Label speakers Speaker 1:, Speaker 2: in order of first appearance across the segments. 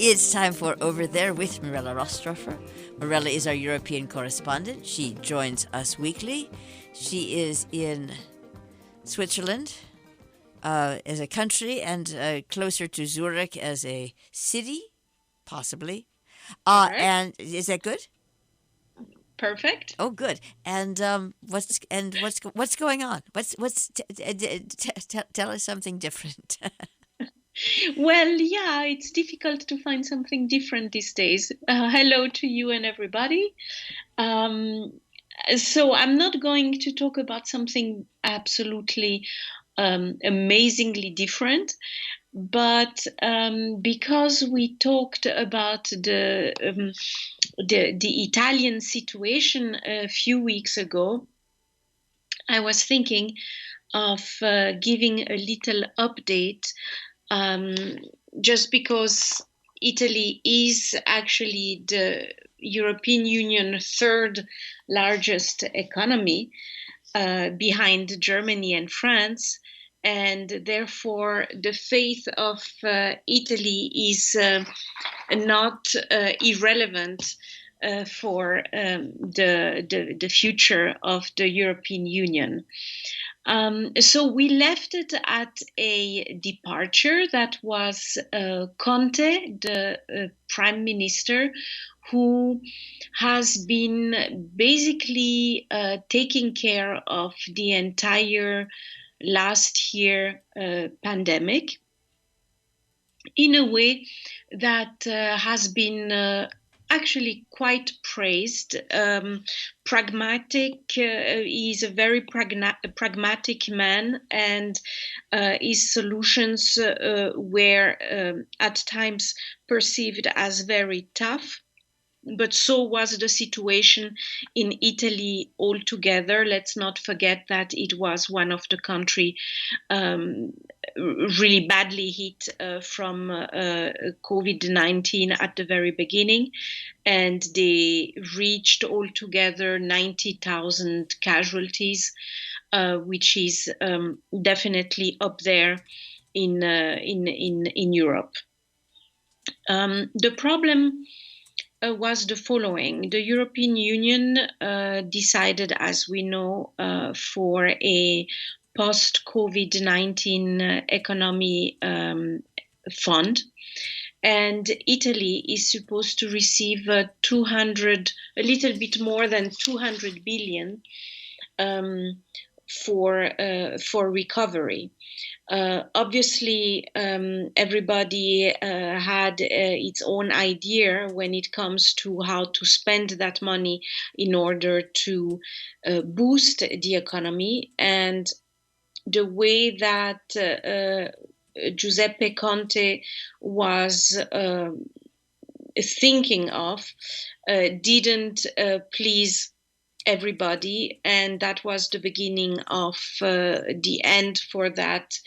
Speaker 1: It's time for Over There with Mirella Rastorfer. Mirella is our European correspondent. She joins us weekly. She is in Switzerland as a country and closer to Zurich as a city, possibly.
Speaker 2: Correct.
Speaker 1: And is that good?
Speaker 2: Perfect.
Speaker 1: Oh, good. And what's going on? Tell us something different.
Speaker 2: Well, yeah, it's difficult to find something different these days. Hello to you and everybody. Um, so I'm not going to talk about something absolutely amazingly different, but because we talked about the Italian situation a few weeks ago, I was thinking of giving a little update, um, just because Italy is actually the European Union third largest economy, behind Germany and France. And therefore, the fate of Italy is not irrelevant for the future of the European Union. So we left it at a departure that was Conte, the prime minister, who has been basically taking care of the entire last year pandemic in a way that has been actually quite praised. Pragmatic, he's a very pragmatic man, and his solutions were at times perceived as very tough. But so was the situation in Italy altogether. Let's not forget that it was one of the country really badly hit from COVID-19 at the very beginning, and they reached altogether 90,000 casualties, which is definitely up there in Europe. The problem was the following. The European Union decided, as we know, for a post-COVID-19 economy fund. And Italy is supposed to receive a little bit more than 200 billion for recovery. Obviously, everybody had its own idea when it comes to how to spend that money in order to boost the economy. And the way that Giuseppe Conte was thinking of didn't please everybody, and that was the beginning of the end for that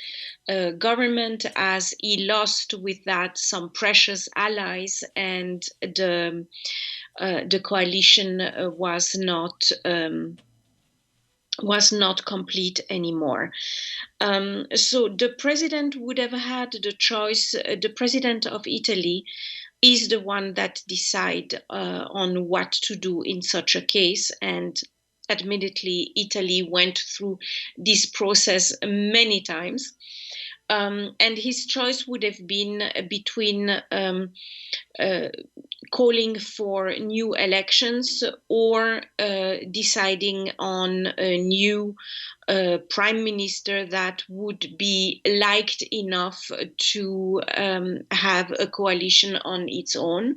Speaker 2: government, as he lost with that some precious allies, and the coalition was not complete anymore. So the president would have had the choice. The president of Italy is the one that decide on what to do in such a case. And admittedly, Italy went through this process many times. And his choice would have been between calling for new elections or deciding on a new prime minister that would be liked enough to have a coalition on its own.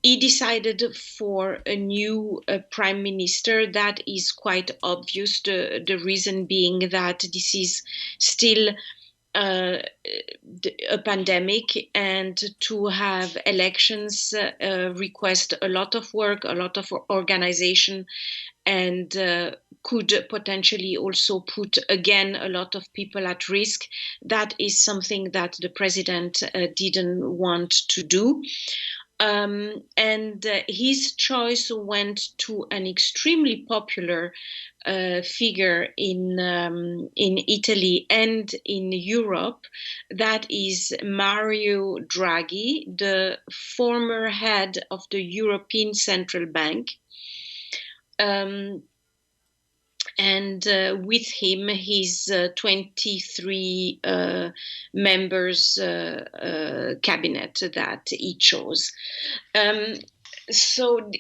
Speaker 2: He decided for a new prime minister. That is quite obvious, the reason being that this is still a pandemic, and to have elections request a lot of work, a lot of organization, and could potentially also put again a lot of people at risk. That is something that the president didn't want to do. And his choice went to an extremely popular figure in Italy and in Europe. That is Mario Draghi, the former head of the European Central Bank. And with him, his 23 members cabinet that he chose. So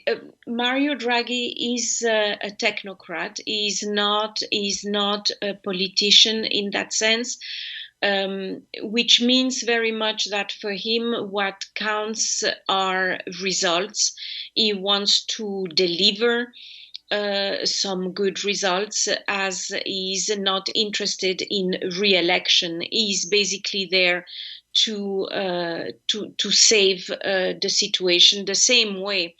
Speaker 2: Mario Draghi is a technocrat. He's not a politician in that sense, which means very much that for him, what counts are results. He wants to deliver some good results, as he's not interested in re-election. He's basically there to save the situation, the same way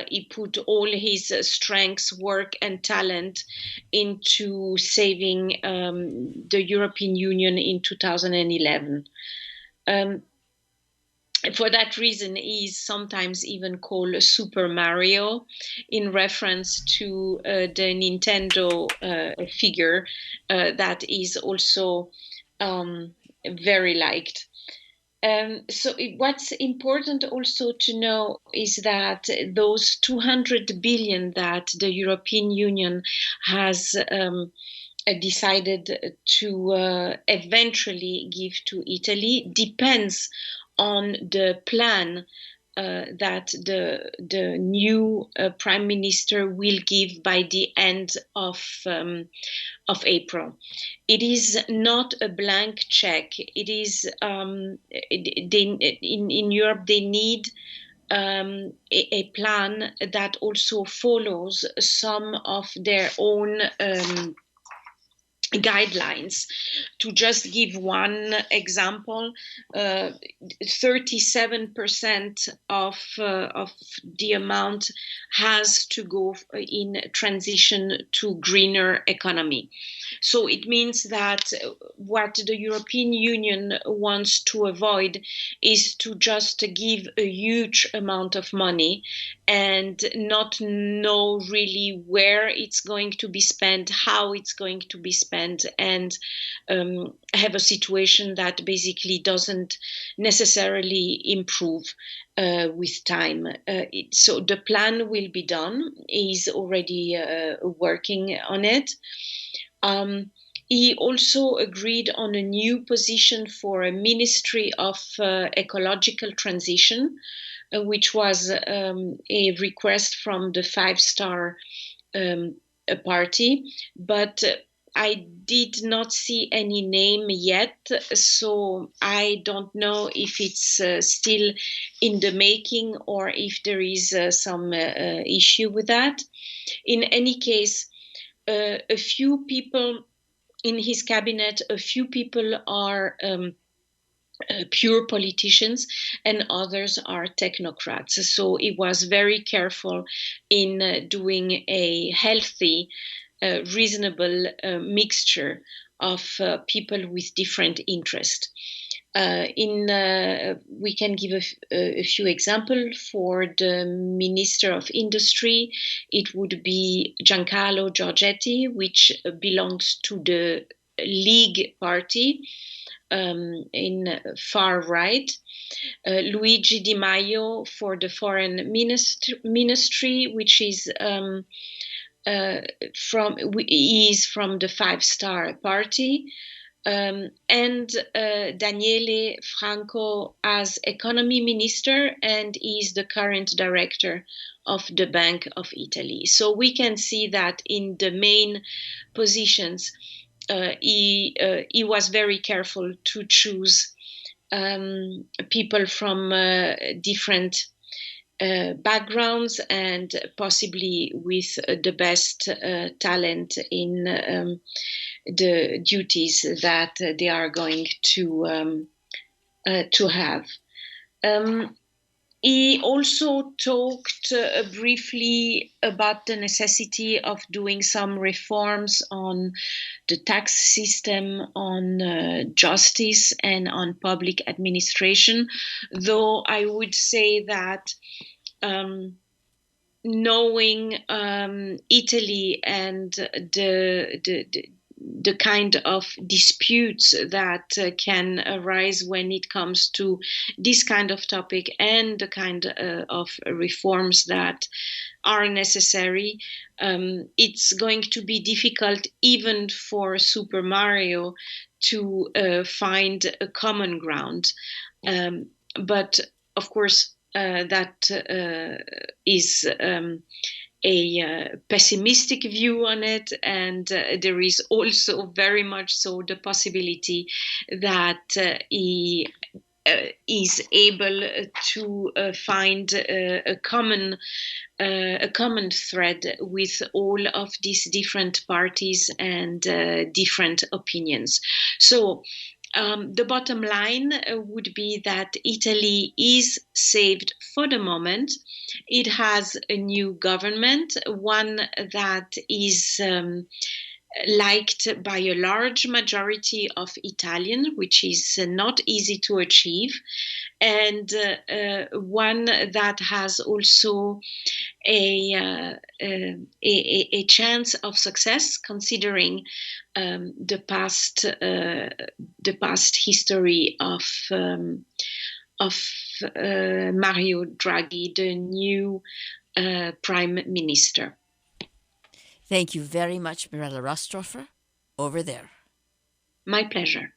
Speaker 2: he put all his strengths, work, and talent into saving the European Union in 2011. For that reason, he is sometimes even called Super Mario, in reference to the Nintendo figure that is also very liked. So what's important also to know is that those 200 billion that the European Union has decided to eventually give to Italy depends on the plan that the new prime minister will give by the end of April. It is not a blank check. It is in Europe they need a plan that also follows some of their own guidelines. To just give one example, 37% of the amount has to go in transition to greener economy. So it means that what the European Union wants to avoid is to just give a huge amount of money and not know really where it's going to be spent, how it's going to be spent, and have a situation that basically doesn't necessarily improve with time. So the plan will be done. He's already working on it. He also agreed on a new position for a Ministry of Ecological Transition, which was a request from the Five-Star Party. But I did not see any name yet, so I don't know if it's still in the making or if there is some issue with that. In any case, a few people in his cabinet, a few people are pure politicians and others are technocrats. So he was very careful in doing a healthy, reasonable mixture of people with different interests. We can give a few examples. For the Minister of Industry, it would be Giancarlo Giorgetti, which belongs to the League Party in far right. Luigi Di Maio for the Foreign Ministry, which is from the Five-Star Party. And Daniele Franco as economy minister, and is the current director of the Bank of Italy. So we can see that in the main positions, he was very careful to choose people from different backgrounds and possibly with the best talent in the duties that they are going to have. He also talked briefly about the necessity of doing some reforms on the tax system, on justice, and on public administration. Though I would say that knowing Italy and the kind of disputes that can arise when it comes to this kind of topic and the kind of reforms that are necessary, it's going to be difficult even for Super Mario to find a common ground. But of course, that is a pessimistic view on it, and there is also very much so the possibility that he is able to find a common thread with all of these different parties and different opinions. So the bottom line would be that Italy is saved for the moment. It has a new government, one that is liked by a large majority of Italians, which is not easy to achieve, and one that has also a chance of success, considering the past history of Mario Draghi, the new prime minister.
Speaker 1: Thank you very much, Mirella Rastorfer. Over there.
Speaker 2: My pleasure.